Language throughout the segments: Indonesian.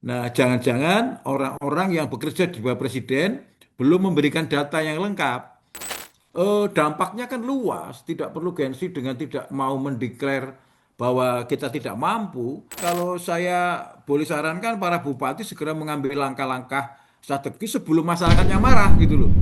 Nah, jangan-jangan orang-orang yang bekerja di bawah presiden belum memberikan data yang lengkap. Dampaknya kan luas, tidak perlu gengsi dengan tidak mau mendeklar bahwa kita tidak mampu. Kalau saya boleh sarankan para bupati segera mengambil langkah-langkah strategis sebelum masyarakatnya marah gitu loh.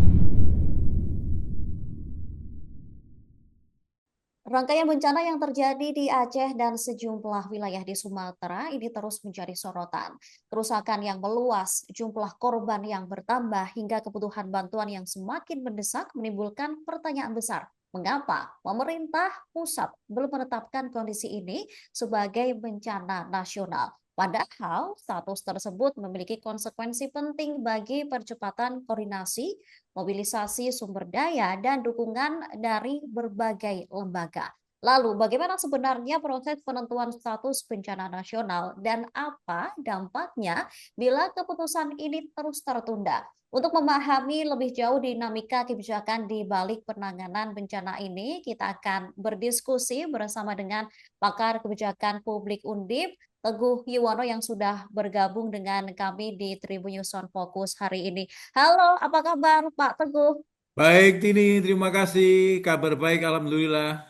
Rangkaian bencana yang terjadi di Aceh dan sejumlah wilayah di Sumatera ini terus menjadi sorotan. Kerusakan yang meluas, jumlah korban yang bertambah, hingga kebutuhan bantuan yang semakin mendesak menimbulkan pertanyaan besar. Mengapa pemerintah pusat belum menetapkan kondisi ini sebagai bencana nasional? Padahal status tersebut memiliki konsekuensi penting bagi percepatan koordinasi, mobilisasi sumber daya, dan dukungan dari berbagai lembaga. Lalu, bagaimana sebenarnya proses penentuan status bencana nasional dan apa dampaknya bila keputusan ini terus tertunda? Untuk memahami lebih jauh dinamika kebijakan di balik penanganan bencana ini, kita akan berdiskusi bersama dengan pakar kebijakan publik Undip, Teguh Yuwono, yang sudah bergabung dengan kami di Tribun News on Fokus hari ini. Halo, apa kabar Pak Teguh? Baik, Tini, terima kasih. Kabar baik, alhamdulillah.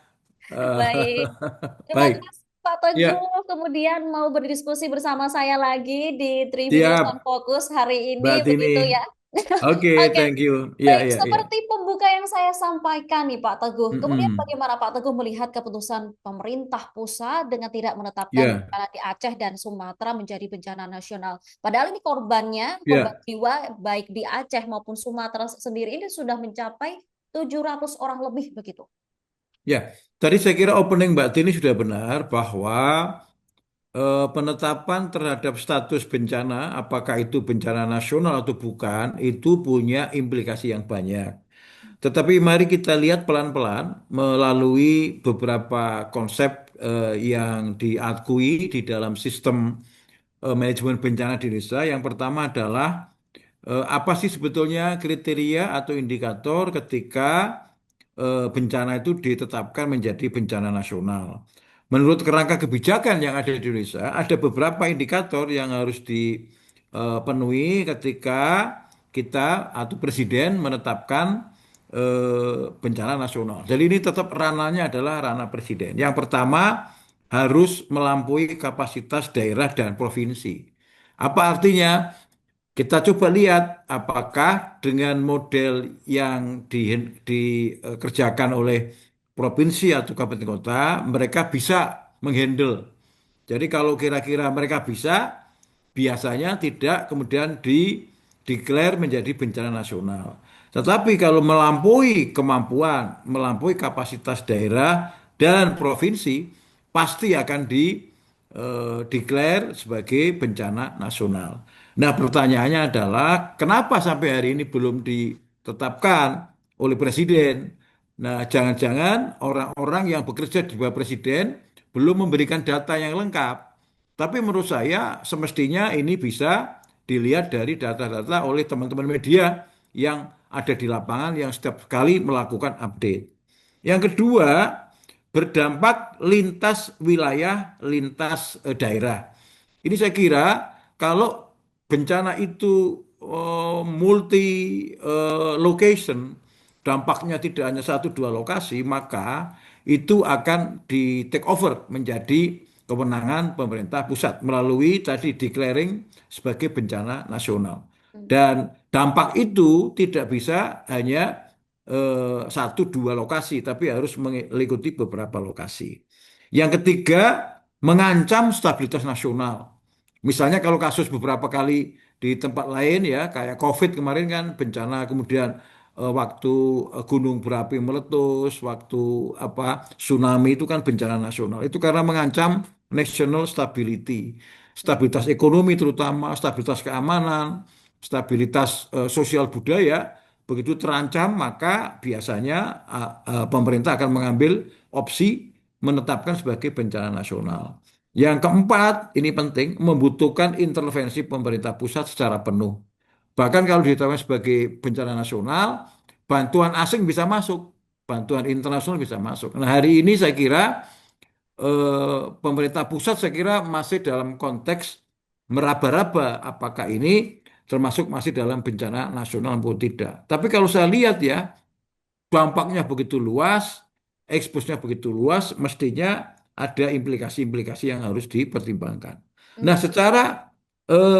Eh, Baik, terima baik, kasih Pak ya, Teguh. Kemudian mau berdiskusi bersama saya lagi di Tribun News on siap, Fokus hari ini, Mbak Tini. begitu ya. Oke, Oke, thank you. Ya, baik. ya, ya. Seperti pembuka yang saya sampaikan nih Pak Teguh. Kemudian Mm-mm. bagaimana Pak Teguh melihat keputusan pemerintah pusat dengan tidak menetapkan Ya, bencana di Aceh dan Sumatera menjadi bencana nasional? Padahal ini korbannya, korban ya, jiwa baik di Aceh maupun Sumatera sendiri ini sudah mencapai 700 orang lebih begitu. ya. Tadi saya kira opening Mbak Tini sudah benar bahwa penetapan terhadap status bencana, apakah itu bencana nasional atau bukan, itu punya implikasi yang banyak. Tetapi mari kita lihat pelan-pelan melalui beberapa konsep yang diakui di dalam sistem manajemen bencana di Indonesia. Yang pertama adalah apa sih sebetulnya kriteria atau indikator ketika bencana itu ditetapkan menjadi bencana nasional. Menurut kerangka kebijakan yang ada di Indonesia, ada beberapa indikator yang harus dipenuhi ketika kita atau presiden menetapkan bencana nasional. Jadi ini tetap ranahnya adalah ranah presiden. Yang pertama harus melampaui kapasitas daerah dan provinsi. Apa artinya? Kita coba lihat apakah dengan model yang dikerjakan oleh provinsi atau kabupaten kota, mereka bisa menghandle. Jadi kalau kira-kira mereka bisa, biasanya tidak kemudian declare menjadi bencana nasional. Tetapi kalau melampaui kemampuan, melampaui kapasitas daerah dan provinsi, pasti akan declare sebagai bencana nasional. Nah, pertanyaannya adalah kenapa sampai hari ini belum ditetapkan oleh presiden? Nah, jangan-jangan orang-orang yang bekerja di bawah presiden belum memberikan data yang lengkap. Tapi menurut saya semestinya ini bisa dilihat dari data-data oleh teman-teman media yang ada di lapangan yang setiap kali melakukan update. Yang kedua, berdampak lintas wilayah, lintas daerah. Ini saya kira kalau bencana itu multi location, dampaknya tidak hanya satu dua lokasi, maka itu akan di take over menjadi kewenangan pemerintah pusat melalui tadi declaring sebagai bencana nasional. Dan dampak itu tidak bisa hanya satu dua lokasi, tapi harus meliputi beberapa lokasi. Yang ketiga, mengancam stabilitas nasional. Misalnya kalau kasus beberapa kali di tempat lain ya, kayak COVID kemarin kan bencana, kemudian waktu gunung berapi meletus, waktu apa tsunami itu kan bencana nasional. Itu karena mengancam national stability, stabilitas ekonomi terutama, stabilitas keamanan, stabilitas sosial budaya. Begitu terancam, maka biasanya pemerintah akan mengambil opsi menetapkan sebagai bencana nasional. Yang keempat, ini penting, membutuhkan intervensi pemerintah pusat secara penuh. Bahkan kalau ditetapkan sebagai bencana nasional, bantuan asing bisa masuk, bantuan internasional bisa masuk. Nah, hari ini saya kira pemerintah pusat saya kira masih dalam konteks meraba-raba apakah ini termasuk masih dalam bencana nasional maupun tidak. Tapi kalau saya lihat ya, dampaknya begitu luas, eksposnya begitu luas, mestinya ada implikasi-implikasi yang harus dipertimbangkan. Nah, Hmm. secara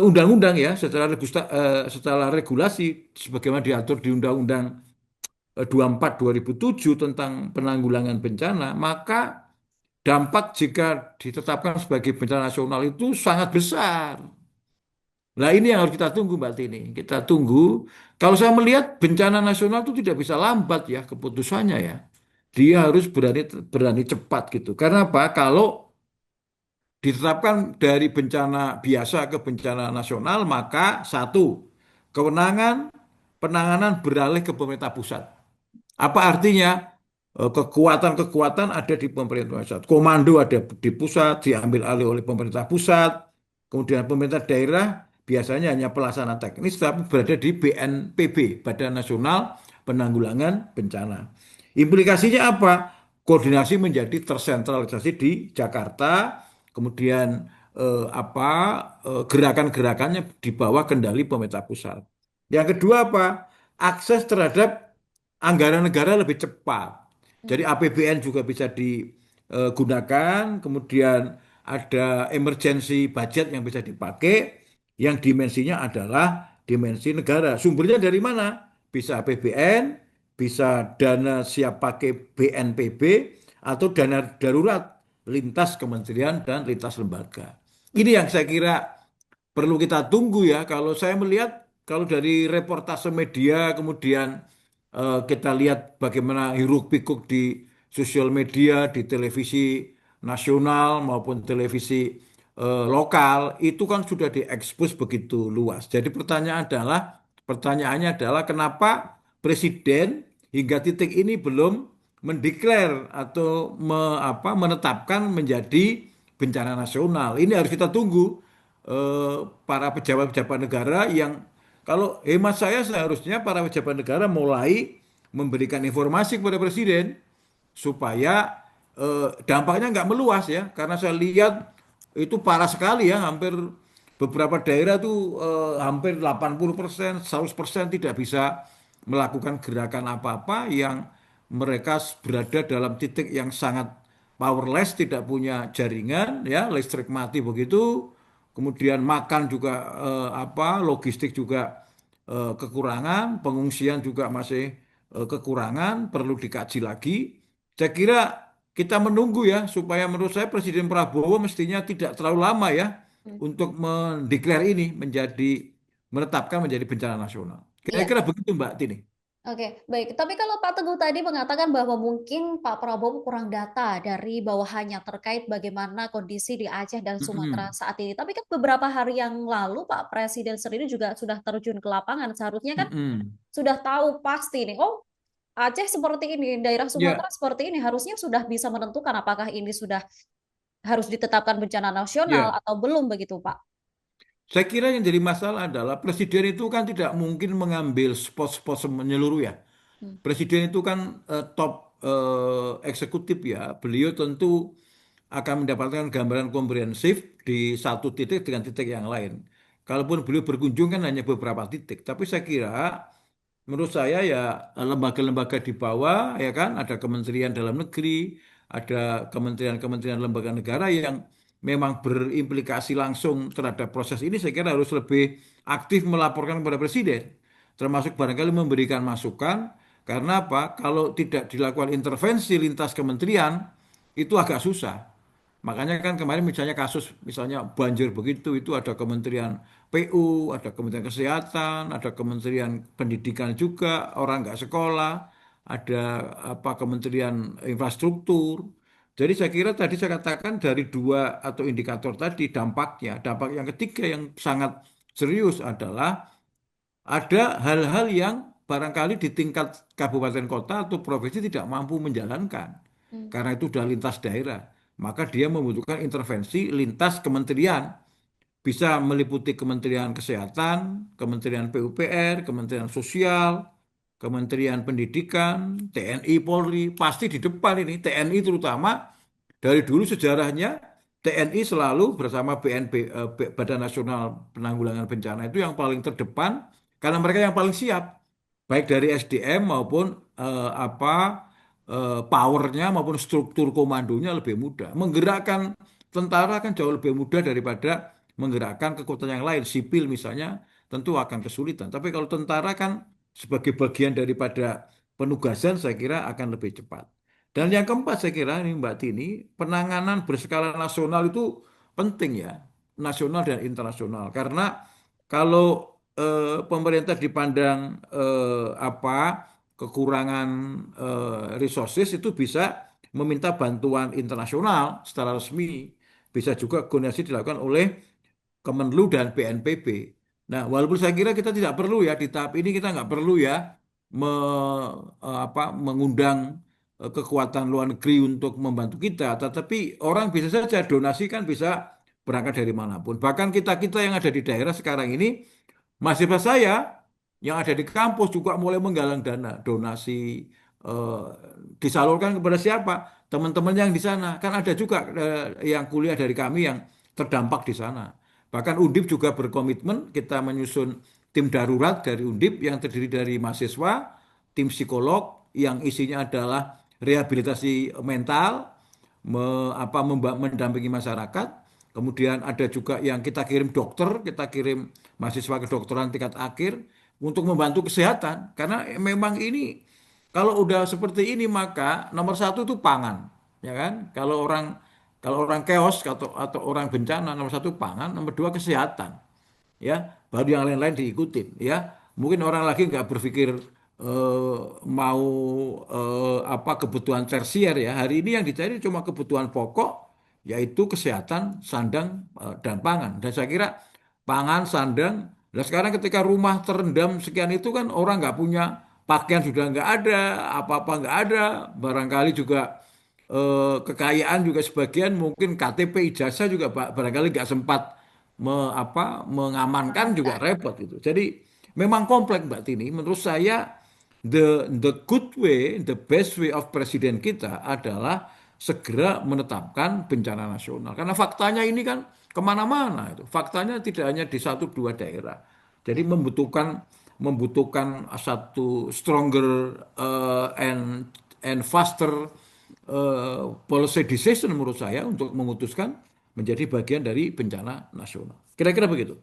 undang-undang ya, secara regulasi, sebagaimana diatur di Undang-Undang 24 2007 tentang penanggulangan bencana, maka dampak jika ditetapkan sebagai bencana nasional itu sangat besar. Nah, ini yang harus kita tunggu, Mbak Tini. Kita tunggu. Kalau saya melihat bencana nasional itu tidak bisa lambat ya keputusannya ya. Dia harus berani berani cepat gitu. Karena apa? Kalau ditetapkan dari bencana biasa ke bencana nasional, maka satu, kewenangan penanganan beralih ke pemerintah pusat. Apa artinya? Kekuatan-kekuatan ada di pemerintah pusat. Komando ada di pusat, diambil alih oleh pemerintah pusat. Kemudian pemerintah daerah biasanya hanya pelaksana teknis, tapi berada di BNPB, Badan Nasional Penanggulangan Bencana. Implikasinya apa? Koordinasi menjadi tersentralisasi di Jakarta, kemudian gerakan-gerakannya di bawah kendali pemerintah pusat. Yang kedua apa? Akses terhadap anggaran negara lebih cepat. Jadi Hmm. APBN juga bisa digunakan, kemudian ada emergency budget yang bisa dipakai, yang dimensinya adalah dimensi negara. Sumbernya dari mana? Bisa APBN, bisa dana siap pakai BNPB, atau dana darurat lintas kementerian dan lintas lembaga. Hmm. Ini yang saya kira perlu kita tunggu ya. Kalau saya melihat, kalau dari reportase media, kemudian kita lihat bagaimana hiruk pikuk di sosial media, di televisi nasional maupun televisi lokal, itu kan sudah diekspos begitu luas. Jadi pertanyaannya adalah kenapa Presiden hingga titik ini belum mendeklar atau menetapkan menjadi bencana nasional. Ini harus kita tunggu para pejabat-pejabat negara yang, kalau hemat saya, seharusnya para pejabat negara mulai memberikan informasi kepada presiden supaya dampaknya nggak meluas ya, karena saya lihat itu parah sekali ya, hampir beberapa daerah tuh hampir 80%, 100% tidak bisa melakukan gerakan apa-apa, yang mereka berada dalam titik yang sangat powerless, tidak punya jaringan ya, listrik mati begitu, kemudian makan juga logistik juga kekurangan, pengungsian juga masih kekurangan, perlu dikaji lagi. Saya kira kita menunggu ya, supaya menurut saya Presiden Prabowo mestinya tidak terlalu lama ya Hmm. untuk mendeklar ini menetapkan menjadi bencana nasional. Iya. Kira-kira begitu Mbak Tini. Oke, baik. Tapi kalau Pak Teguh tadi mengatakan bahwa mungkin Pak Prabowo kurang data dari bawahannya terkait bagaimana kondisi di Aceh dan Sumatera Mm-mm. saat ini. Tapi kan beberapa hari yang lalu Pak Presiden sendiri juga sudah terjun ke lapangan. Seharusnya kan Mm-mm. sudah tahu pasti nih, oh Aceh seperti ini, daerah Sumatera Ya, seperti ini. Harusnya sudah bisa menentukan apakah ini sudah harus ditetapkan bencana nasional ya. atau belum begitu Pak. Saya kira yang jadi masalah adalah presiden itu kan tidak mungkin mengambil spot-spot menyeluruh ya. Hmm. Presiden itu kan top eksekutif ya. Beliau tentu akan mendapatkan gambaran komprehensif di satu titik dengan titik yang lain. Kalaupun beliau berkunjung kan hanya beberapa titik. Tapi saya kira, menurut saya ya, lembaga-lembaga di bawah ya kan, ada Kementerian Dalam Negeri, ada kementerian-kementerian lembaga negara yang memang berimplikasi langsung terhadap proses ini, saya kira harus lebih aktif melaporkan kepada presiden, termasuk barangkali memberikan masukan. Karena apa? Kalau tidak dilakukan intervensi lintas kementerian, itu agak susah. Makanya kan kemarin misalnya kasus misalnya banjir begitu, itu ada Kementerian PU, ada Kementerian Kesehatan, ada Kementerian Pendidikan juga, orang nggak sekolah, ada Kementerian Infrastruktur. Jadi saya kira tadi saya katakan dari dua atau indikator tadi dampaknya, dampak yang ketiga yang sangat serius adalah ada hal-hal yang barangkali di tingkat kabupaten kota atau provinsi tidak mampu menjalankan. Hmm. Karena itu sudah lintas daerah. Maka dia membutuhkan intervensi lintas kementerian. Bisa meliputi Kementerian Kesehatan, Kementerian PUPR, Kementerian Sosial, Kementerian Pendidikan, TNI, Polri. Pasti di depan ini, TNI terutama dari dulu sejarahnya TNI selalu bersama BNP, Badan Nasional Penanggulangan Bencana itu yang paling terdepan karena mereka yang paling siap, baik dari SDM maupun powernya maupun struktur komandonya lebih mudah. Menggerakkan tentara kan jauh lebih mudah daripada menggerakkan kekuatan yang lain. Sipil misalnya tentu akan kesulitan. Tapi kalau tentara kan sebagai bagian daripada penugasan saya kira akan lebih cepat. Dan yang keempat saya kira ini Mbak Tini, penanganan berskala nasional itu penting ya, nasional dan internasional. Karena kalau pemerintah dipandang kekurangan resources itu bisa meminta bantuan internasional secara resmi, bisa juga koordinasi dilakukan oleh Kemenlu dan BNPB. Nah, walaupun saya kira kita tidak perlu ya di tahap ini kita nggak perlu ya mengundang kekuatan luar negeri untuk membantu kita, tetapi orang bisa saja donasi kan bisa berangkat dari manapun. Bahkan kita-kita yang ada di daerah sekarang ini, mahasiswa saya yang ada di kampus juga mulai menggalang dana, donasi eh, disalurkan kepada siapa? Teman-teman yang di sana. Kan ada juga yang kuliah dari kami yang terdampak di sana. Bahkan Undip juga berkomitmen kita menyusun tim darurat dari Undip yang terdiri dari mahasiswa, tim psikolog yang isinya adalah rehabilitasi mental, mendampingi masyarakat. Kemudian ada juga yang kita kirim dokter, kita kirim mahasiswa kedokteran tingkat akhir untuk membantu kesehatan. Karena memang ini kalau udah seperti ini maka nomor satu itu pangan, ya kan? Kalau orang chaos atau orang bencana nomor satu pangan, nomor dua kesehatan, ya. Baru yang lain-lain diikutin, ya. Mungkin orang lagi nggak berpikir mau kebutuhan tersier ya. Hari ini yang dicari cuma kebutuhan pokok, yaitu kesehatan, sandang dan pangan. Dan saya kira pangan, sandang. Nah sekarang ketika rumah terendam sekian itu kan orang nggak punya pakaian sudah nggak ada, apa-apa nggak ada, barangkali juga kekayaan juga sebagian mungkin KTP ijazah juga barangkali nggak sempat mengamankan juga Amankan. repot gitu. Jadi memang kompleks Mbak Tini. Menurut saya the good way, the best way of presiden kita adalah segera menetapkan bencana nasional. Karena faktanya ini kan kemana-mana itu. Faktanya tidak hanya di satu dua daerah. Jadi membutuhkan satu stronger and faster policy decision menurut saya untuk memutuskan menjadi bagian dari bencana nasional. Kira-kira begitu.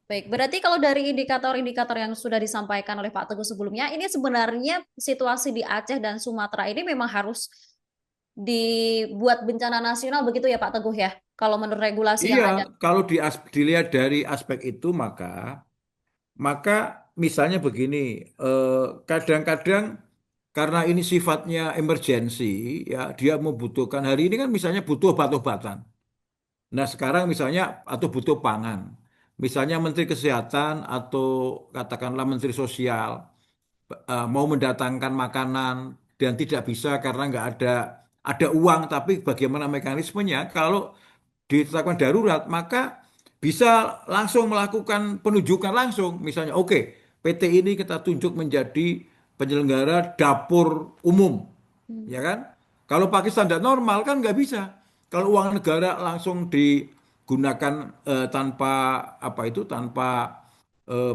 Baik, berarti kalau dari indikator-indikator yang sudah disampaikan oleh Pak Teguh sebelumnya, ini sebenarnya situasi di Aceh dan Sumatera ini memang harus dibuat bencana nasional begitu ya Pak Teguh ya? Kalau menurut regulasi Iya, yang ada. kalau dilihat dari aspek itu maka misalnya begini, kadang-kadang karena ini sifatnya emergensi, ya dia membutuhkan hari ini kan misalnya butuh obat-obatan. Nah sekarang misalnya atau butuh pangan, misalnya Menteri Kesehatan atau katakanlah Menteri Sosial mau mendatangkan makanan dan tidak bisa karena nggak ada uang, tapi bagaimana mekanismenya? Kalau ditetapkan darurat, maka bisa langsung melakukan penunjukan langsung. Misalnya, oke, PT ini kita tunjuk menjadi penyelenggara dapur umum, Hmm. ya kan? Kalau pakai standar normal kan nggak bisa. Kalau uang negara langsung digunakan tanpa tanpa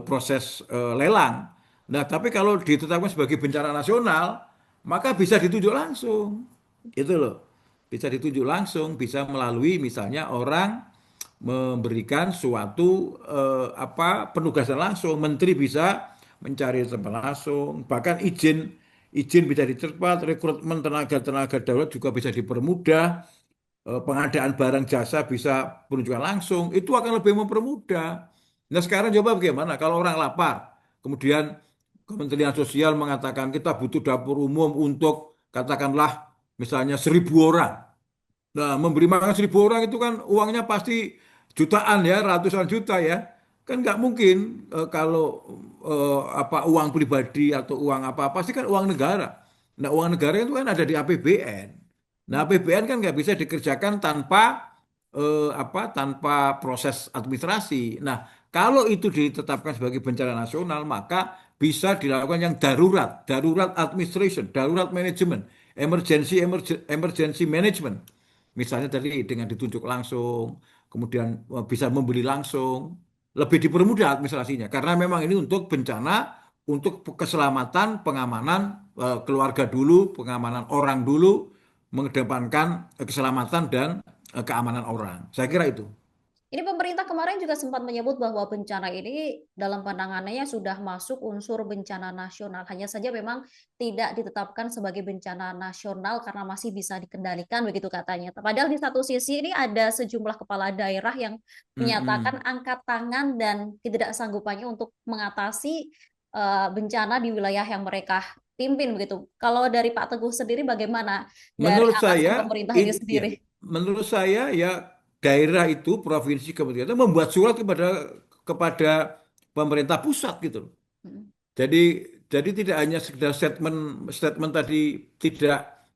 proses lelang. Nah, tapi kalau ditetapkan sebagai bencana nasional, maka bisa ditunjuk langsung. Itu loh. Bisa ditunjuk langsung, bisa melalui misalnya orang memberikan suatu penugasan langsung. Menteri bisa mencari tempat langsung, bahkan izin izin bisa dipercepat, rekrutmen tenaga-tenaga darurat juga bisa dipermudah, pengadaan barang jasa bisa penunjukan langsung, itu akan lebih mempermudah. Nah sekarang coba bagaimana kalau orang lapar, kemudian Kementerian Sosial mengatakan kita butuh dapur umum untuk katakanlah misalnya 1.000 orang. Nah, memberi makan 1.000 orang itu kan uangnya pasti jutaan ya, ratusan juta ya. Kan nggak mungkin kalau uang pribadi atau uang apa, pasti kan uang negara. Nah, uang negara itu kan ada di APBN. Nah, APBN kan nggak bisa dikerjakan tanpa proses administrasi. Nah, kalau itu ditetapkan sebagai bencana nasional, maka bisa dilakukan yang darurat, darurat administration, darurat manajemen, emergency management. misalnya tadi dengan ditunjuk langsung, kemudian bisa membeli langsung, lebih dipermudah administrasinya. Karena memang ini untuk bencana, untuk keselamatan, pengamanan keluarga dulu, pengamanan orang dulu, mengedepankan keselamatan dan keamanan orang. Saya kira itu. Ini pemerintah kemarin juga sempat menyebut bahwa bencana ini dalam pandangannya sudah masuk unsur bencana nasional. Hanya saja memang tidak ditetapkan sebagai bencana nasional karena masih bisa dikendalikan begitu katanya. Padahal di satu sisi ini ada sejumlah kepala daerah yang menyatakan Mm-mm. angkat tangan dan ketidaksanggupannya untuk mengatasi bencana di wilayah yang mereka pimpin begitu. Kalau dari Pak Teguh sendiri bagaimana dari Menurut atasan saya, pemerintah ini ya, sendiri? menurut saya ya daerah itu provinsi kemudian itu membuat surat kepada pemerintah pusat gitu loh. Hmm. Jadi tidak hanya sekedar statement statement tadi tidak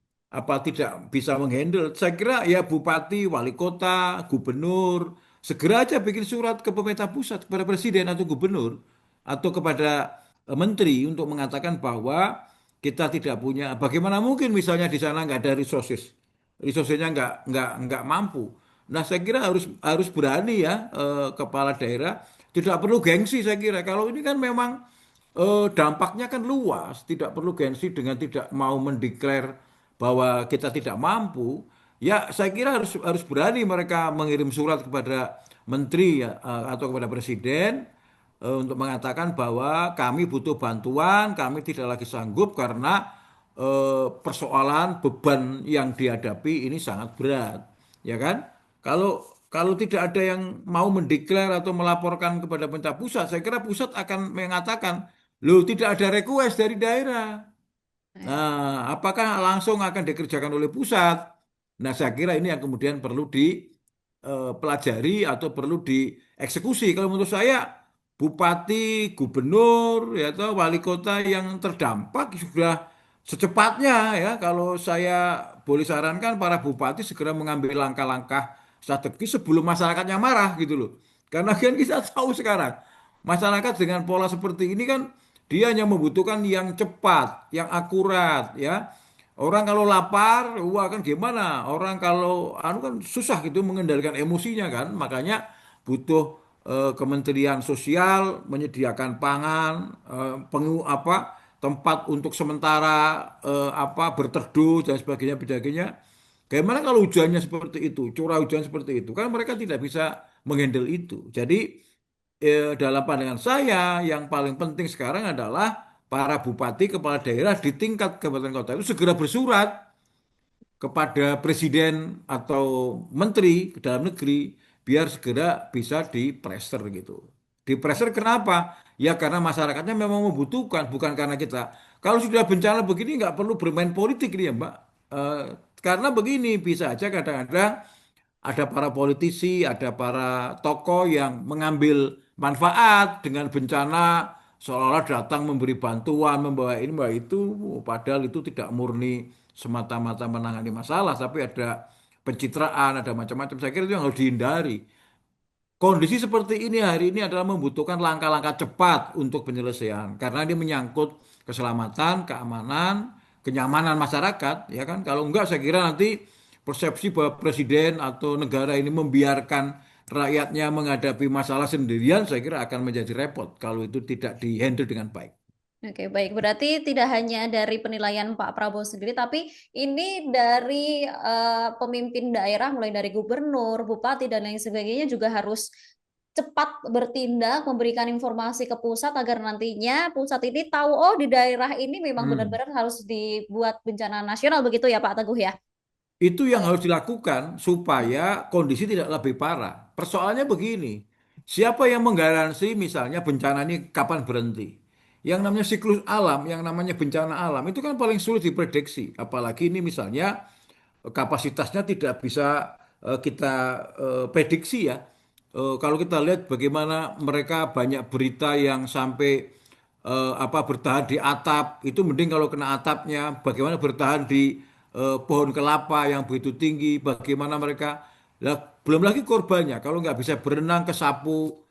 bisa menghandle. Saya kira ya bupati, wali kota, gubernur segera aja bikin surat ke pemerintah pusat kepada presiden atau gubernur atau kepada menteri untuk mengatakan bahwa kita tidak punya. Bagaimana mungkin misalnya di sana nggak ada resources, resourcesnya nggak mampu. Nah saya kira harus berani ya kepala daerah. Tidak perlu gengsi saya kira. Kalau ini kan memang dampaknya kan luas, tidak perlu gengsi dengan tidak mau mendeklar bahwa kita tidak mampu. Ya, saya kira harus berani mereka mengirim surat kepada menteri ya, atau kepada presiden untuk mengatakan bahwa kami butuh bantuan, kami tidak lagi sanggup karena persoalan beban yang dihadapi ini sangat berat, ya kan? Kalau tidak ada yang mau mendeklar atau melaporkan kepada pemerintah pusat, saya kira pusat akan mengatakan, loh tidak ada request dari daerah. Nah, apakah langsung akan dikerjakan oleh pusat? Nah, saya kira ini yang kemudian perlu dipelajari atau perlu dieksekusi. Kalau menurut saya, bupati, gubernur, ya atau wali kota yang terdampak sudah secepatnya ya. Kalau saya boleh sarankan para bupati segera mengambil langkah-langkah strategis sebelum masyarakatnya marah gitu loh. Karena kan kita tahu sekarang masyarakat dengan pola seperti ini kan dia hanya membutuhkan yang cepat, yang akurat, ya. Orang kalau lapar, wah kan gimana? Orang kalau anu kan susah gitu mengendalikan emosinya kan. Makanya butuh Kementerian Sosial menyediakan pangan, tempat untuk sementara berteduh dan sebagainya. Bagaimana kalau hujannya seperti itu, curah hujan seperti itu, kan mereka tidak bisa menghandle itu. Jadi dalam pandangan saya yang paling penting sekarang adalah para bupati, kepala daerah di tingkat kabupaten kota itu segera bersurat kepada presiden atau menteri ke dalam negeri biar segera bisa dipreser gitu. Dipreser kenapa? Ya karena masyarakatnya memang membutuhkan, bukan karena kita. Kalau sudah bencana begini nggak perlu bermain politik ini ya Mbak. Eh, karena begini bisa aja kadang-kadang ada para politisi, ada para tokoh yang mengambil manfaat dengan bencana seolah-olah datang memberi bantuan, membawa ini, membawa itu, padahal itu tidak murni semata-mata menangani masalah, tapi ada pencitraan, ada macam-macam. Saya kira itu yang harus dihindari. Kondisi seperti ini hari ini adalah membutuhkan langkah-langkah cepat untuk penyelesaian karena ini menyangkut keselamatan, keamanan, kenyamanan masyarakat, ya kan? Kalau enggak saya kira nanti persepsi bahwa presiden atau negara ini membiarkan rakyatnya menghadapi masalah sendirian, saya kira akan menjadi repot kalau itu tidak dihandle dengan baik. Oke, baik. Berarti tidak hanya dari penilaian Pak Prabowo sendiri, tapi ini dari pemimpin daerah, mulai dari gubernur, bupati, dan lain sebagainya juga harus cepat bertindak, memberikan informasi ke pusat agar nantinya pusat ini tahu, oh di daerah ini memang Hmm. benar-benar harus dibuat bencana nasional begitu ya Pak Teguh ya? Itu yang harus dilakukan supaya kondisi tidak lebih parah. Persoalannya begini, siapa yang menggaransi misalnya bencana ini kapan berhenti? Yang namanya siklus alam, yang namanya bencana alam itu kan paling sulit diprediksi. Apalagi ini misalnya kapasitasnya tidak bisa kita prediksi ya. Kalau kita lihat bagaimana mereka banyak berita yang sampai bertahan di atap, itu mending kalau kena atapnya. Bagaimana bertahan di pohon kelapa yang begitu tinggi, bagaimana mereka. Lah, belum lagi korbannya, kalau nggak bisa berenang ke sapu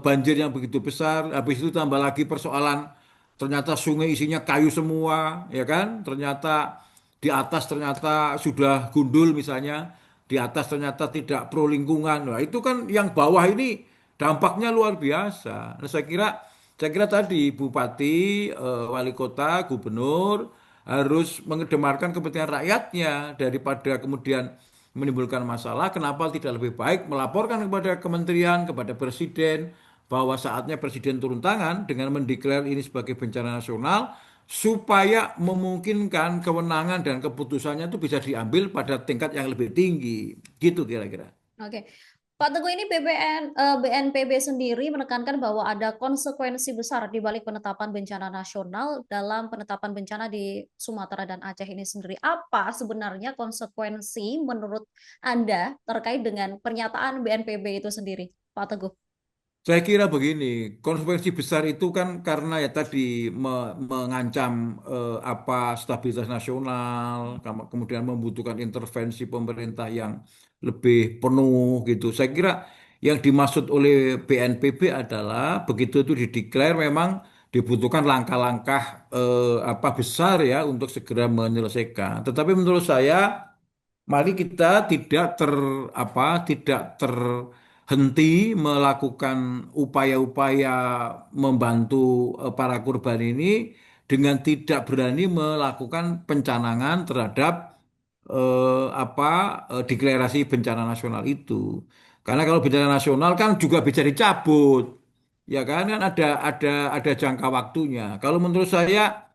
banjir yang begitu besar, habis itu tambah lagi persoalan ternyata sungai isinya kayu semua, ya kan? Ternyata di atas ternyata sudah gundul misalnya. di atas ternyata tidak pro lingkungan. Nah, itu kan yang bawah ini dampaknya luar biasa. Nah, saya kira tadi bupati, wali kota, gubernur harus mengedepankan kepentingan rakyatnya daripada kemudian menimbulkan masalah. Kenapa tidak lebih baik melaporkan kepada kementerian, kepada presiden bahwa saatnya presiden turun tangan dengan mendeklar ini sebagai bencana nasional supaya memungkinkan kewenangan dan keputusannya itu bisa diambil pada tingkat yang lebih tinggi. Gitu kira-kira. Oke. Pak Teguh, ini BNPB sendiri menekankan bahwa ada konsekuensi besar di balik penetapan bencana nasional dalam penetapan bencana di Sumatera dan Aceh ini sendiri. Apa sebenarnya konsekuensi menurut Anda terkait dengan pernyataan BNPB itu sendiri, Pak Teguh? Saya kira begini, konsekuensi besar itu kan karena ya tadi mengancam apa stabilitas nasional, kemudian membutuhkan intervensi pemerintah yang lebih penuh gitu. Saya kira yang dimaksud oleh BNPB adalah begitu itu dideklar memang dibutuhkan langkah-langkah apa besar ya untuk segera menyelesaikan. Tetapi menurut saya mari kita tidak terhenti melakukan upaya-upaya membantu para korban ini dengan tidak berani melakukan pencanangan terhadap deklarasi bencana nasional itu. Karena kalau bencana nasional kan juga bisa dicabut. Ya kan ada jangka waktunya. Kalau menurut saya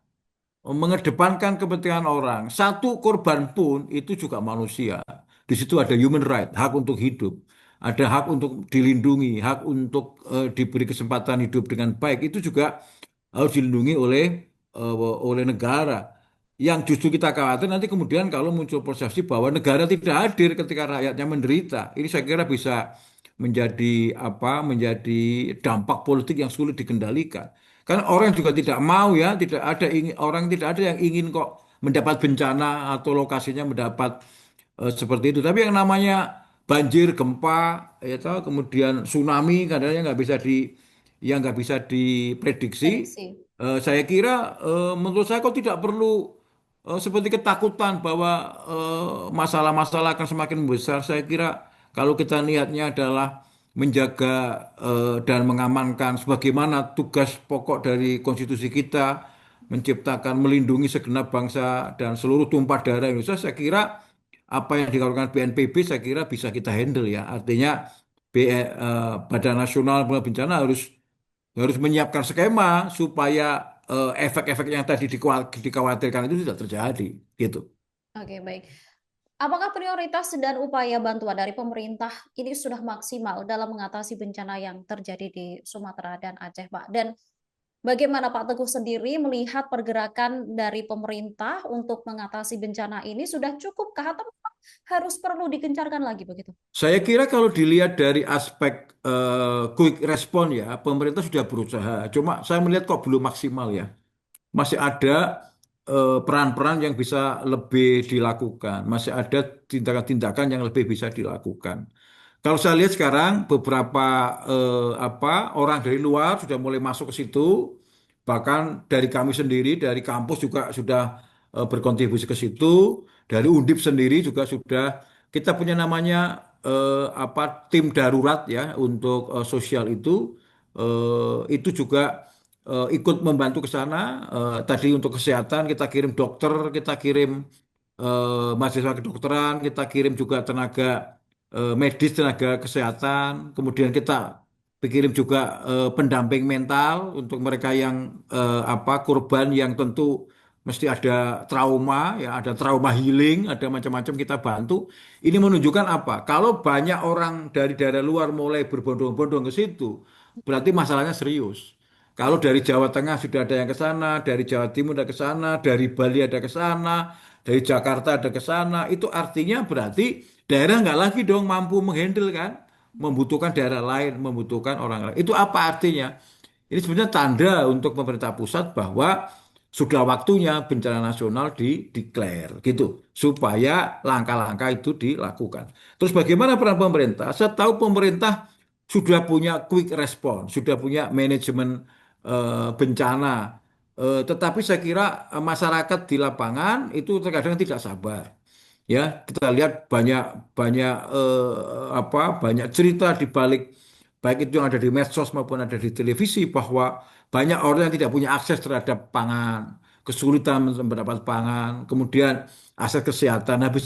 mengedepankan kepentingan orang. Satu korban pun itu juga manusia. Di situ ada human right, hak untuk hidup, ada hak untuk dilindungi, hak untuk diberi kesempatan hidup dengan baik. Itu juga harus dilindungi oleh negara. Yang justru kita khawatir nanti kemudian kalau muncul persepsi bahwa negara tidak hadir ketika rakyatnya menderita. Ini saya kira bisa menjadi dampak politik yang sulit dikendalikan. Kan orang juga tidak mau ya, tidak ada yang ingin kok mendapat bencana atau lokasinya mendapat seperti itu. Tapi yang namanya banjir, gempa, ya toh, kemudian tsunami kadang yang nggak bisa diprediksi. Prediksi. Saya kira menurut saya kok tidak perlu seperti ketakutan bahwa masalah-masalah akan semakin besar. Saya kira kalau kita niatnya adalah menjaga dan mengamankan sebagaimana tugas pokok dari konstitusi kita, menciptakan, melindungi segenap bangsa dan seluruh tumpah darah Indonesia, saya kira apa yang dilakukan BNPB saya kira bisa kita handle ya. Artinya Badan Nasional Penanggulangan Bencana harus harus menyiapkan skema supaya efek-efek yang tadi dikhawatirkan itu tidak terjadi gitu. Oke, baik. Apakah prioritas dan upaya bantuan dari pemerintah ini sudah maksimal dalam mengatasi bencana yang terjadi di Sumatera dan Aceh, Pak? Dan bagaimana Pak Teguh sendiri melihat pergerakan dari pemerintah untuk mengatasi bencana ini sudah cukupkah atau memang harus perlu digencarkan lagi begitu? Saya kira kalau dilihat dari aspek quick response ya, pemerintah sudah berusaha. Cuma saya melihat kok belum maksimal ya. Masih ada peran-peran yang bisa lebih dilakukan, masih ada tindakan-tindakan yang lebih bisa dilakukan. Kalau saya lihat sekarang beberapa orang dari luar sudah mulai masuk ke situ, bahkan dari kami sendiri dari kampus juga sudah berkontribusi ke situ, dari Undip sendiri juga sudah kita punya namanya tim darurat ya untuk sosial itu juga ikut membantu ke sana. Tadi untuk kesehatan kita kirim dokter, kita kirim mahasiswa kedokteran, kita kirim juga tenaga medis, tenaga kesehatan. Kemudian kita kirim juga pendamping mental untuk mereka yang korban yang tentu mesti ada trauma, ya ada trauma healing, ada macam-macam kita bantu. Ini menunjukkan apa? Kalau banyak orang dari daerah luar mulai berbondong-bondong ke situ, berarti masalahnya serius. Kalau dari Jawa Tengah sudah ada yang ke sana, dari Jawa Timur ada ke sana, dari Bali ada ke sana, dari Jakarta ada ke sana, itu artinya berarti daerah nggak lagi dong mampu menghandle kan, membutuhkan daerah lain, membutuhkan orang lain. Itu apa artinya? Ini sebenarnya tanda untuk pemerintah pusat bahwa sudah waktunya bencana nasional dideklar gitu, supaya langkah-langkah itu dilakukan. Terus bagaimana peran pemerintah? Saya tahu pemerintah sudah punya quick response, sudah punya manajemen bencana. Tetapi saya kira masyarakat di lapangan itu terkadang tidak sabar. Ya, kita lihat banyak banyak banyak cerita di balik baik itu yang ada di medsos maupun ada di televisi bahwa banyak orang yang tidak punya akses terhadap pangan, kesulitan mendapat pangan, kemudian akses kesehatan. Habis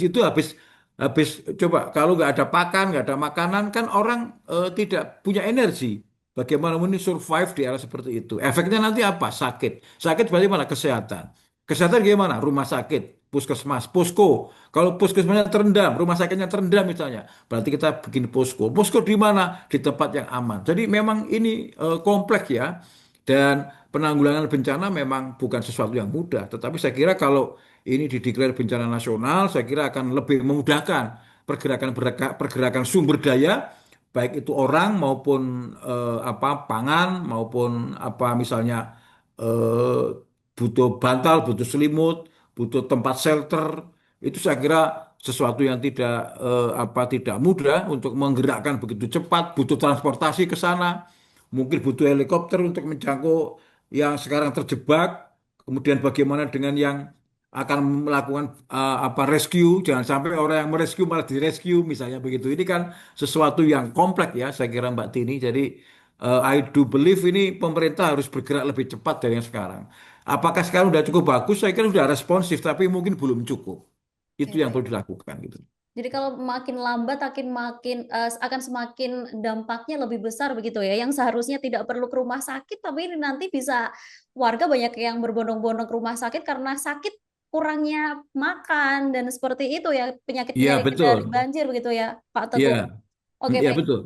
habis coba kalau nggak ada pakan, nggak ada makanan kan orang tidak punya energi. Bagaimana ini survive di era seperti itu? Efeknya nanti apa? Sakit. Sakit berarti mana? Kesehatan. Kesehatan gimana? Rumah sakit, puskesmas, posko. Kalau puskesmasnya terendam, rumah sakitnya terendam misalnya, berarti kita bikin posko. Posko di mana? Di tempat yang aman. Jadi memang ini kompleks ya. Dan penanggulangan bencana memang bukan sesuatu yang mudah. Tetapi saya kira kalau ini dideklar bencana nasional, saya kira akan lebih memudahkan pergerakan sumber daya, baik itu orang maupun pangan maupun misalnya eh, butuh bantal, butuh selimut, butuh tempat shelter. Itu saya kira sesuatu yang tidak mudah untuk menggerakkan begitu cepat, butuh transportasi ke sana, mungkin butuh helikopter untuk menjangkau yang sekarang terjebak. Kemudian bagaimana dengan yang akan melakukan rescue, jangan sampai orang yang merescue malah direscue misalnya begitu. Ini kan sesuatu yang kompleks ya saya kira Mbak Tini. Jadi I do believe ini pemerintah harus bergerak lebih cepat dari yang sekarang. Apakah sekarang sudah cukup bagus? Saya kira sudah responsif, tapi mungkin belum cukup. Itu Oke, yang baik. perlu dilakukan gitu. Jadi kalau makin lambat akan semakin dampaknya lebih besar begitu ya. Yang seharusnya tidak perlu ke rumah sakit, tapi ini nanti bisa warga banyak yang berbondong-bondong ke rumah sakit karena sakit kurangnya makan dan seperti itu ya Iya penyakit-penyakit dari betul. banjir begitu ya Pak Iya, Teguh. Oke, iya baik. betul.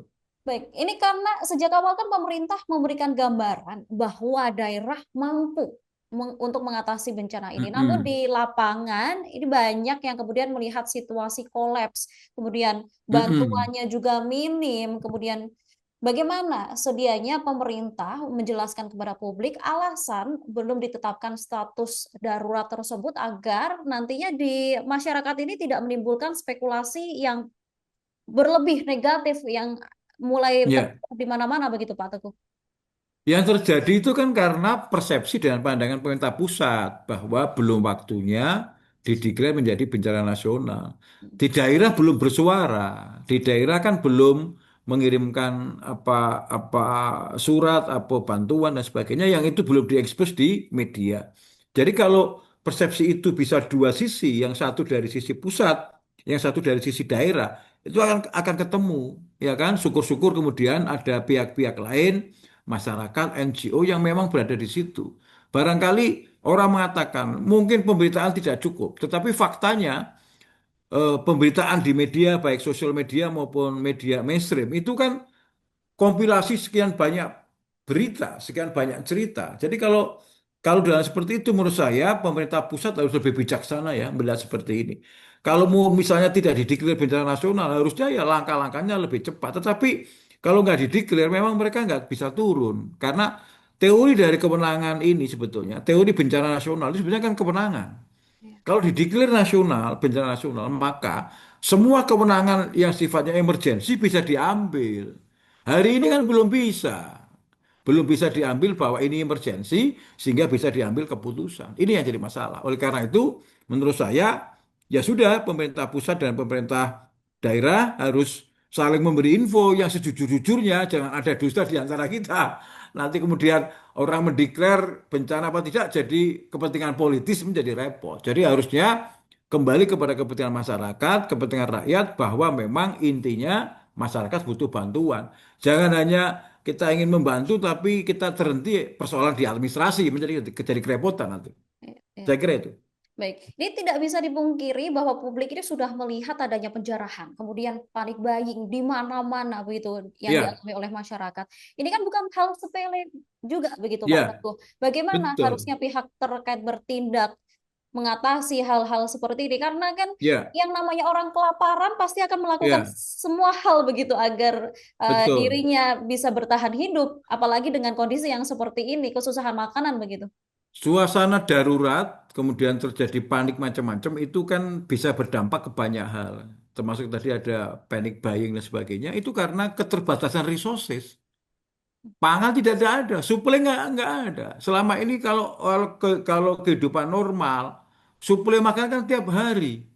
Baik, ini karena sejak awal kan pemerintah memberikan gambaran bahwa daerah mampu untuk mengatasi bencana ini. Namun Mm-mm. di lapangan ini banyak yang kemudian melihat situasi kolaps, kemudian Mm-mm. bantuannya juga minim, kemudian bagaimana sedianya pemerintah menjelaskan kepada publik alasan belum ditetapkan status darurat tersebut agar nantinya di masyarakat ini tidak menimbulkan spekulasi yang berlebih negatif yang mulai Ya. terjadi di mana-mana begitu Pak Teguh. Yang terjadi itu kan karena persepsi dan pandangan pemerintah pusat bahwa belum waktunya dideklar menjadi bencana nasional. Di daerah belum bersuara, di daerah kan belum mengirimkan apa surat, apa bantuan dan sebagainya yang itu belum diekspos di media. Jadi kalau persepsi itu bisa dua sisi, yang satu dari sisi pusat, yang satu dari sisi daerah, itu akan ketemu, ya kan? Syukur-syukur kemudian ada pihak-pihak lain masyarakat, NGO yang memang berada di situ. Barangkali orang mengatakan mungkin pemberitaan tidak cukup, tetapi faktanya pemberitaan di media baik sosial media maupun media mainstream itu kan kompilasi sekian banyak berita, sekian banyak cerita. Jadi kalau kalau dalam seperti itu menurut saya pemerintah pusat harus lebih bijaksana ya melihat seperti ini. Kalau mau misalnya tidak dideklar bencana nasional harusnya ya langkah-langkahnya lebih cepat. Tetapi kalau nggak dideklar memang mereka nggak bisa turun karena teori dari kemenangan ini sebetulnya teori bencana nasional itu sebenarnya kan kemenangan. Ya, Kalau dideklar nasional, bencana nasional, maka semua kewenangan yang sifatnya emergensi bisa diambil. Hari ini kan belum bisa. Belum bisa diambil bahwa ini emergensi sehingga bisa diambil keputusan. Ini yang jadi masalah. Oleh karena itu, menurut saya, ya sudah pemerintah pusat dan pemerintah daerah harus saling memberi info yang sejujur-jujurnya, jangan ada dusta di antara kita. Nanti kemudian orang mendeklar bencana apa tidak jadi kepentingan politis menjadi repot. Jadi harusnya kembali kepada kepentingan masyarakat, kepentingan rakyat bahwa memang intinya masyarakat butuh bantuan. Jangan hanya kita ingin membantu tapi kita terhenti persoalan di administrasi menjadi kerepotan nanti. ya, ya. Saya kira itu. Baik, ini tidak bisa dipungkiri bahwa publik ini sudah melihat adanya penjarahan, kemudian panik buying di mana-mana begitu yang Ya, dialami oleh masyarakat. Ini kan bukan hal sepele juga begitu Pak ya, Teguh. Bagaimana betul. harusnya pihak terkait bertindak mengatasi hal-hal seperti ini? Karena kan Ya, yang namanya orang kelaparan pasti akan melakukan ya, semua hal begitu agar betul. dirinya bisa bertahan hidup, apalagi dengan kondisi yang seperti ini, kesusahan makanan begitu. Suasana darurat, kemudian terjadi panik macam-macam itu kan bisa berdampak ke banyak hal. Termasuk tadi ada panic buying dan sebagainya. Itu karena keterbatasan resources. Pangan tidak ada, suplai nggak ada. Selama ini kalau kehidupan normal, suplai makanan kan tiap hari.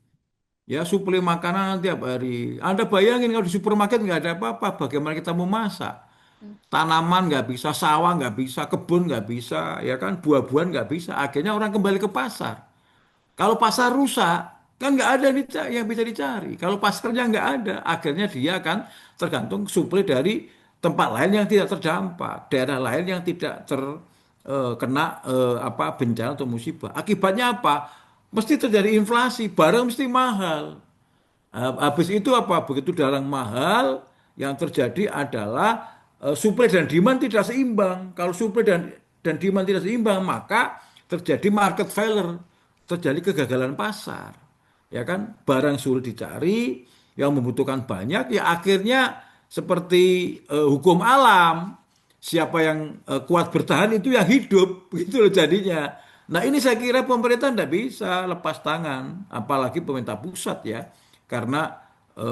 ya suplai makanan tiap hari. Anda bayangin kalau di supermarket nggak ada apa-apa, bagaimana kita mau masak? Hmm. Tanaman nggak bisa, sawah nggak bisa, kebun nggak bisa, ya kan, buah-buahan nggak bisa. Akhirnya orang kembali ke pasar. Kalau pasar rusak, kan nggak ada yang bisa dicari. Kalau pasarnya nggak ada, akhirnya dia akan tergantung suplai dari tempat lain yang tidak terdampak, daerah lain yang tidak terkena apa bencana atau musibah. Akibatnya apa? Mesti terjadi inflasi, barang mesti mahal. Habis itu apa? Begitu barang mahal, yang terjadi adalah supply dan demand tidak seimbang. Kalau supply dan demand tidak seimbang, maka terjadi market failure, terjadi kegagalan pasar. Ya kan? Barang sulit dicari, yang membutuhkan banyak, ya akhirnya seperti hukum alam, siapa yang kuat bertahan itu yang hidup, gitu loh jadinya. Nah ini saya kira pemerintah tidak bisa lepas tangan, apalagi pemerintah pusat ya, karena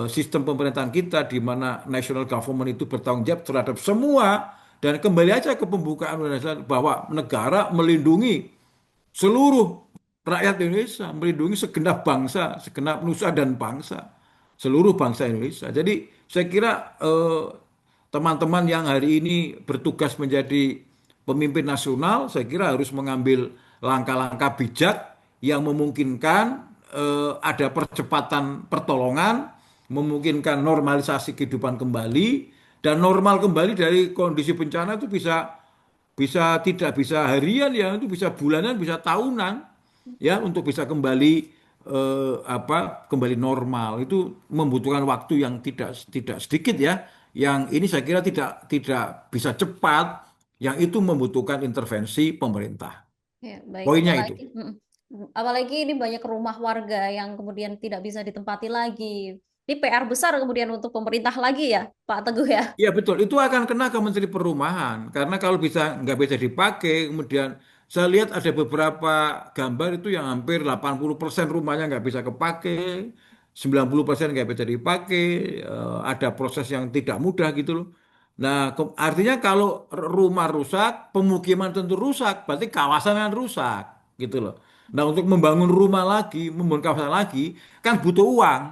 sistem pemerintahan kita di mana national government itu bertanggung jawab terhadap semua, dan kembali aja ke pembukaan bahwa negara melindungi seluruh rakyat Indonesia, melindungi segenap bangsa, segenap nusa dan bangsa, seluruh bangsa Indonesia. Jadi saya kira teman-teman yang hari ini bertugas menjadi pemimpin nasional, saya kira harus mengambil langkah-langkah bijak yang memungkinkan ada percepatan pertolongan, memungkinkan normalisasi kehidupan kembali, dan normal kembali dari kondisi bencana itu bisa tidak bisa harian ya, itu bisa bulanan, bisa tahunan ya untuk bisa kembali kembali normal. Itu membutuhkan waktu yang tidak tidak sedikit ya. Yang ini saya kira tidak tidak bisa cepat, yang itu membutuhkan intervensi pemerintah. Ya, baik. Poinnya itu. Apalagi, apalagi ini banyak rumah warga yang kemudian tidak bisa ditempati lagi. Ini PR besar kemudian untuk pemerintah lagi ya, Pak Teguh ya. Iya betul, itu akan kena ke Menteri Perumahan karena kalau bisa nggak bisa dipakai, kemudian saya lihat ada beberapa gambar itu yang hampir 80% rumahnya nggak bisa kepakai, 90% nggak bisa dipakai, ada proses yang tidak mudah gitu loh. Nah, artinya kalau rumah rusak, pemukiman tentu rusak, berarti kawasan yang rusak gitu loh. Nah, untuk membangun rumah lagi, membangun kawasan lagi, kan butuh uang.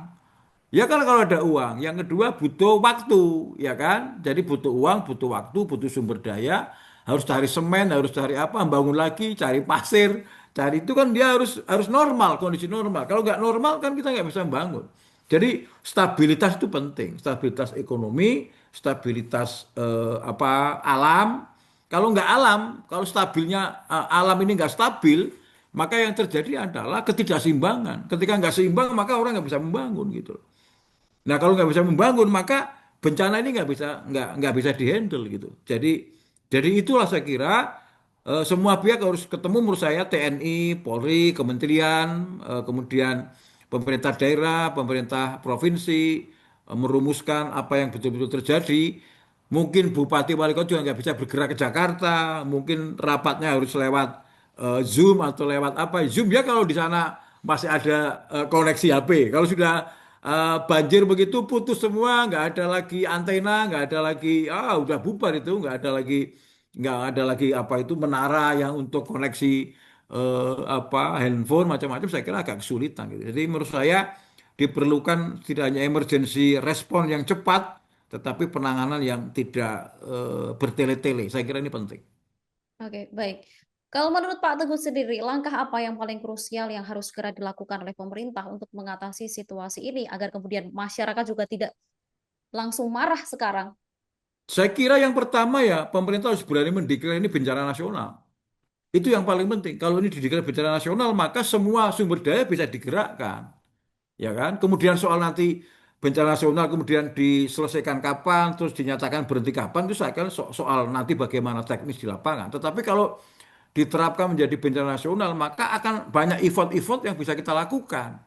Ya kan kalau ada uang. Yang kedua butuh waktu, ya kan? Jadi butuh uang, butuh waktu, butuh sumber daya. Harus cari semen, harus cari apa, bangun lagi, cari pasir, cari itu kan dia harus normal, kondisi normal. Kalau nggak normal kan kita nggak bisa bangun. Jadi stabilitas itu penting, stabilitas ekonomi, stabilitas alam. Kalau nggak alam, kalau stabilnya alam ini nggak stabil, maka yang terjadi adalah ketidakseimbangan. Ketika nggak seimbang, maka orang nggak bisa membangun gitu. Nah, kalau nggak bisa membangun, maka bencana ini nggak bisa dihandle gitu. Jadi itulah saya kira semua pihak harus ketemu menurut saya TNI, Polri, Kementerian, kemudian pemerintah daerah, pemerintah provinsi merumuskan apa yang betul-betul terjadi. Mungkin Bupati Wali Kota juga nggak bisa bergerak ke Jakarta, mungkin rapatnya harus lewat Zoom atau lewat apa? Zoom ya kalau di sana masih ada koneksi HP. Kalau sudah banjir begitu putus semua, nggak ada lagi antena, nggak ada lagi, udah bubar itu, nggak ada lagi apa itu menara yang untuk koneksi handphone macam-macam. Saya kira agak kesulitan gitu. Jadi menurut saya diperlukan tidak hanya emergency respon yang cepat, tetapi penanganan yang tidak bertele-tele. Saya kira ini penting. Oke, baik. Kalau menurut Pak Teguh sendiri, langkah apa yang paling krusial yang harus segera dilakukan oleh pemerintah untuk mengatasi situasi ini agar kemudian masyarakat juga tidak langsung marah sekarang? Saya kira yang pertama ya pemerintah harus berani mendeklar ini bencana nasional. Itu yang paling penting. Kalau ini dideklar bencana nasional, maka semua sumber daya bisa digerakkan, ya kan? Kemudian soal nanti bencana nasional kemudian diselesaikan kapan, terus dinyatakan berhenti kapan, itu saya kira soal nanti bagaimana teknis di lapangan. Tetapi kalau diterapkan menjadi bencana nasional, maka akan banyak effort-effort yang bisa kita lakukan,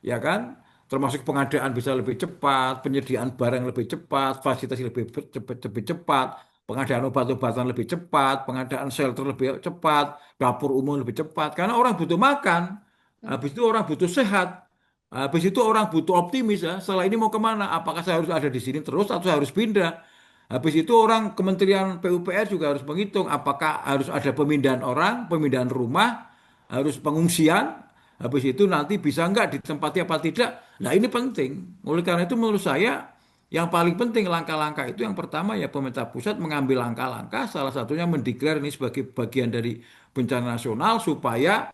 ya kan? Termasuk pengadaan bisa lebih cepat, penyediaan barang lebih cepat, fasilitas lebih cepat, pengadaan obat-obatan lebih cepat, pengadaan shelter lebih cepat, dapur umum lebih cepat. Karena orang butuh makan, habis itu orang butuh sehat, habis itu orang butuh optimis ya. Setelah ini mau kemana? Apakah saya harus ada di sini terus atau saya harus pindah? Habis itu orang Kementerian PUPR juga harus menghitung apakah harus ada pemindahan orang, pemindahan rumah, harus pengungsian. habis itu nanti bisa nggak ditempati apa tidak. Nah ini penting. Oleh karena itu menurut saya yang paling penting langkah-langkah itu yang pertama ya pemerintah pusat mengambil langkah-langkah, salah satunya mendeklar ini sebagai bagian dari bencana nasional supaya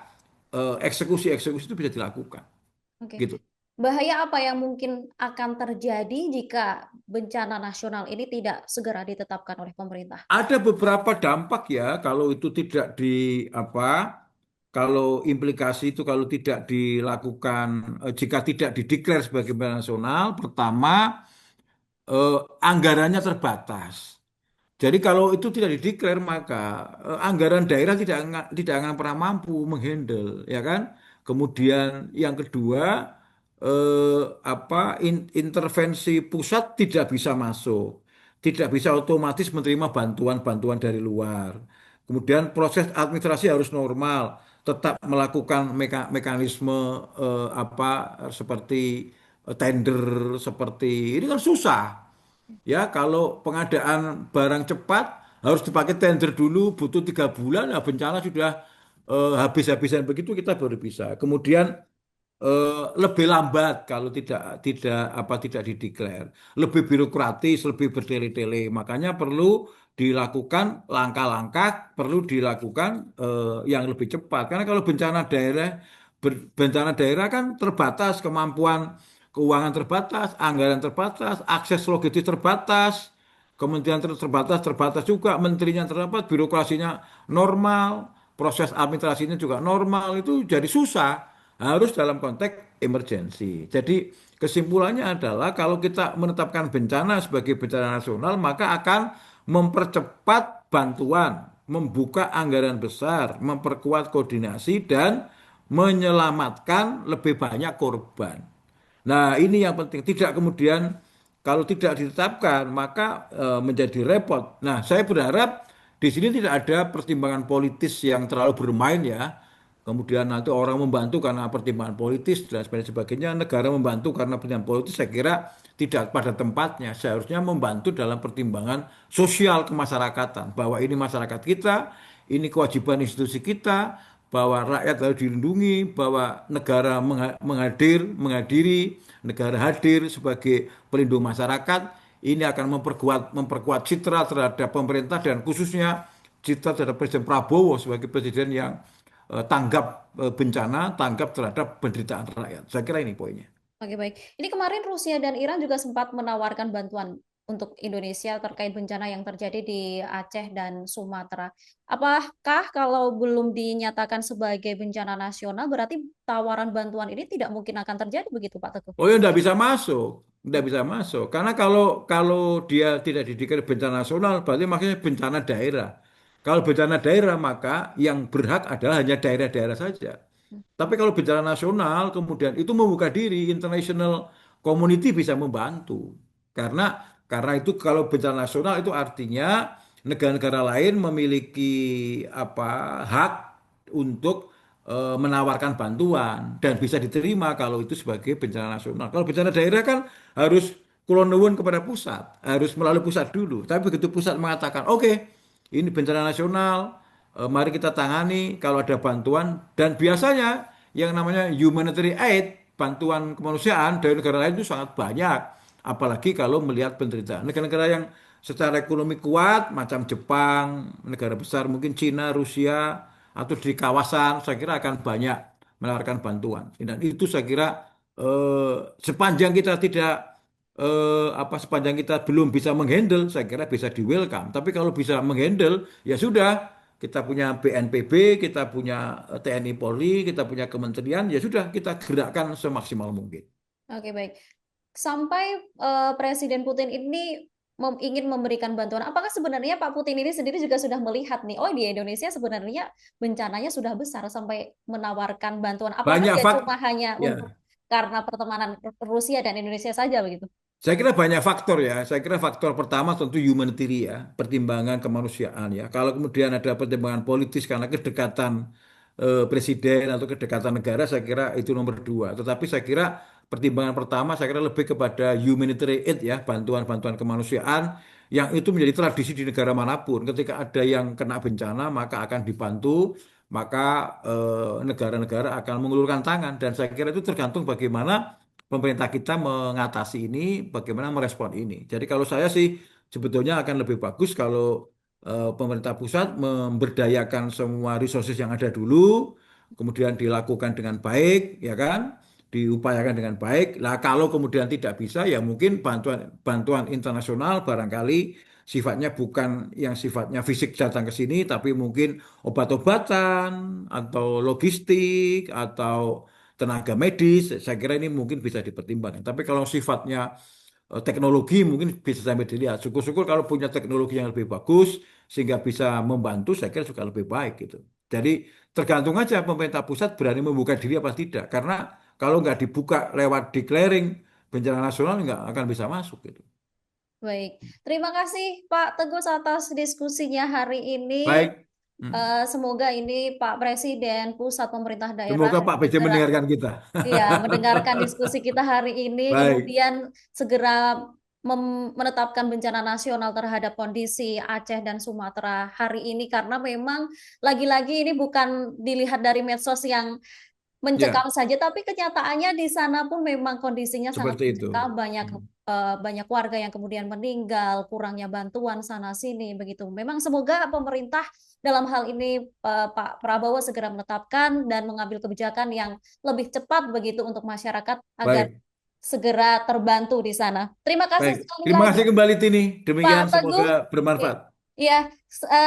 eksekusi-eksekusi itu bisa dilakukan. Oke. Gitu. Bahaya apa yang mungkin akan terjadi jika bencana nasional ini tidak segera ditetapkan oleh pemerintah? Ada beberapa dampak ya kalau itu tidak di apa, kalau implikasi itu kalau tidak dilakukan, jika tidak dideklar sebagai bencana nasional, pertama anggarannya terbatas. Jadi kalau itu tidak dideklar maka anggaran daerah tidak akan pernah mampu menghandle, ya kan? Kemudian yang kedua intervensi pusat tidak bisa masuk, tidak bisa otomatis menerima bantuan-bantuan dari luar. Kemudian proses administrasi harus normal, tetap melakukan mekanisme seperti tender seperti ini kan susah. Ya, kalau pengadaan barang cepat harus dipakai tender dulu, butuh 3 bulan, nah bencana sudah habis-habisan begitu kita baru bisa. Kemudian lebih lambat kalau tidak dideklar, lebih birokratis, lebih bertele-tele. Makanya perlu dilakukan langkah-langkah, perlu dilakukan yang lebih cepat. Karena kalau bencana daerah kan terbatas kemampuan keuangan terbatas, anggaran terbatas, akses logistik terbatas, kementerian terbatas juga, menterinya terdapat, birokrasinya normal, proses administrasinya juga normal, itu jadi susah. Harus dalam konteks emergensi. Jadi kesimpulannya adalah kalau kita menetapkan bencana sebagai bencana nasional, maka akan mempercepat bantuan, membuka anggaran besar, memperkuat koordinasi, dan menyelamatkan lebih banyak korban. Nah, ini yang penting. Tidak kemudian kalau tidak ditetapkan maka menjadi repot. Nah, saya berharap di sini tidak ada pertimbangan politis yang terlalu bermain ya. Kemudian nanti orang membantu karena pertimbangan politis dan sebagainya. Negara membantu karena pertimbangan politis saya kira tidak pada tempatnya. Seharusnya membantu dalam pertimbangan sosial kemasyarakatan. Bahwa ini masyarakat kita, ini kewajiban institusi kita, bahwa rakyat harus dilindungi, bahwa negara menghadiri, negara hadir sebagai pelindung masyarakat, ini akan memperkuat citra terhadap pemerintah dan khususnya citra terhadap Presiden Prabowo sebagai presiden yang tanggap bencana, tanggap terhadap penderitaan rakyat. Saya kira ini poinnya. Oke, baik. Ini kemarin Rusia dan Iran juga sempat menawarkan bantuan untuk Indonesia terkait bencana yang terjadi di Aceh dan Sumatera. Apakah kalau belum dinyatakan sebagai bencana nasional, berarti tawaran bantuan ini tidak mungkin akan terjadi begitu, Pak Teguh? Oh ya, nggak bisa masuk, nggak bisa masuk. Karena kalau kalau dia tidak dideklar bencana nasional, berarti maksudnya bencana daerah. Kalau bencana daerah, maka yang berhak adalah hanya daerah-daerah saja. Tapi kalau bencana nasional, kemudian itu membuka diri, international community bisa membantu. Karena itu kalau bencana nasional itu artinya negara-negara lain memiliki hak untuk menawarkan bantuan dan bisa diterima kalau itu sebagai bencana nasional. Kalau bencana daerah kan harus kulon nuwun kepada pusat, harus melalui pusat dulu. Tapi begitu pusat mengatakan, oke, ini bencana nasional, mari kita tangani kalau ada bantuan dan biasanya yang namanya humanitarian aid, bantuan kemanusiaan dari negara lain itu sangat banyak. Apalagi kalau melihat penderitaan. Negara-negara yang secara ekonomi kuat macam Jepang, negara besar mungkin Cina, Rusia atau di kawasan saya kira akan banyak menawarkan bantuan. Dan itu saya kira sepanjang kita tidak sepanjang kita belum bisa menghandle, saya kira bisa di welcome. Tapi kalau bisa menghandle, ya sudah. Kita punya BNPB, kita punya TNI Polri, kita punya kementerian, ya sudah kita gerakkan semaksimal mungkin. Oke, baik. Sampai Presiden Putin ini ingin memberikan bantuan, apakah sebenarnya Pak Putin ini sendiri juga sudah melihat nih, oh di Indonesia sebenarnya bencananya sudah besar sampai menawarkan bantuan, apakah Banyak dia fak, cuma hanya ya. untuk karena pertemanan Rusia dan Indonesia saja begitu? Saya kira banyak faktor ya. Saya kira faktor pertama tentu humanitarian ya, pertimbangan kemanusiaan ya. Kalau kemudian ada pertimbangan politis karena kedekatan presiden atau kedekatan negara, saya kira itu nomor dua. Tetapi saya kira pertimbangan pertama saya kira lebih kepada humanitarian aid ya, bantuan-bantuan kemanusiaan yang itu menjadi tradisi di negara manapun. Ketika ada yang kena bencana maka akan dibantu maka negara-negara akan mengulurkan tangan. Dan saya kira itu tergantung bagaimana pemerintah kita mengatasi ini, bagaimana merespon ini. Jadi kalau saya sih sebetulnya akan lebih bagus kalau pemerintah pusat memberdayakan semua resources yang ada dulu, kemudian dilakukan dengan baik, ya kan? Diupayakan dengan baik. Nah, kalau kemudian tidak bisa, ya mungkin bantuan bantuan internasional barangkali sifatnya bukan yang sifatnya fisik datang ke sini, tapi mungkin obat-obatan atau logistik atau tenaga medis. Saya kira ini mungkin bisa dipertimbangkan. Tapi kalau sifatnya teknologi mungkin bisa sampai dilihat. Syukur-syukur kalau punya teknologi yang lebih bagus sehingga bisa membantu, saya kira juga lebih baik gitu. Jadi tergantung aja pemerintah pusat berani membuka diri apa tidak. Karena kalau nggak dibuka lewat declaring bencana nasional nggak akan bisa masuk gitu. Baik, terima kasih Pak Teguh atas diskusinya hari ini. Baik. Hmm. Semoga ini Pak Presiden pusat pemerintah daerah Semoga Pak PJ segera mendengarkan kita. mendengarkan diskusi kita hari ini, Baik. kemudian segera menetapkan bencana nasional terhadap kondisi Aceh dan Sumatera hari ini karena memang lagi-lagi ini bukan dilihat dari medsos yang mencekam Ya, saja, tapi kenyataannya di sana pun memang kondisinya sangat seperti itu. mencekam, banyak Hmm. banyak warga yang kemudian meninggal, kurangnya bantuan sana sini begitu. Memang semoga pemerintah dalam hal ini Pak Prabowo segera menetapkan dan mengambil kebijakan yang lebih cepat begitu untuk masyarakat agar Baik. segera terbantu di sana. Terima kasih Baik. sekali Terima lagi kasih kembali Tini. Pak Demikian semoga Teguh. bermanfaat. Iya,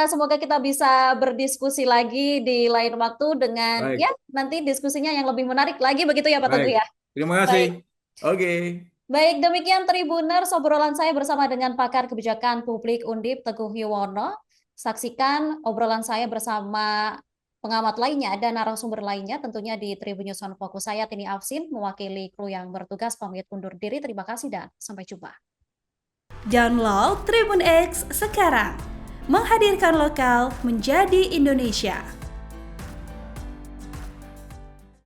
semoga kita bisa berdiskusi lagi di lain waktu dengan ya Baik. nanti diskusinya yang lebih menarik lagi begitu ya Pak Baik. Teguh ya. Terima kasih. Baik, Oke. baik demikian Tribuners obrolan saya bersama dengan pakar kebijakan publik Undip Teguh Yuwono. Saksikan obrolan saya bersama pengamat lainnya dan narasumber lainnya tentunya di Tribun News on Fokus. Saya Tini Afsin mewakili kru yang bertugas pamit undur diri. Terima kasih dan sampai jumpa. Download Tribun X sekarang. Menghadirkan lokal menjadi Indonesia.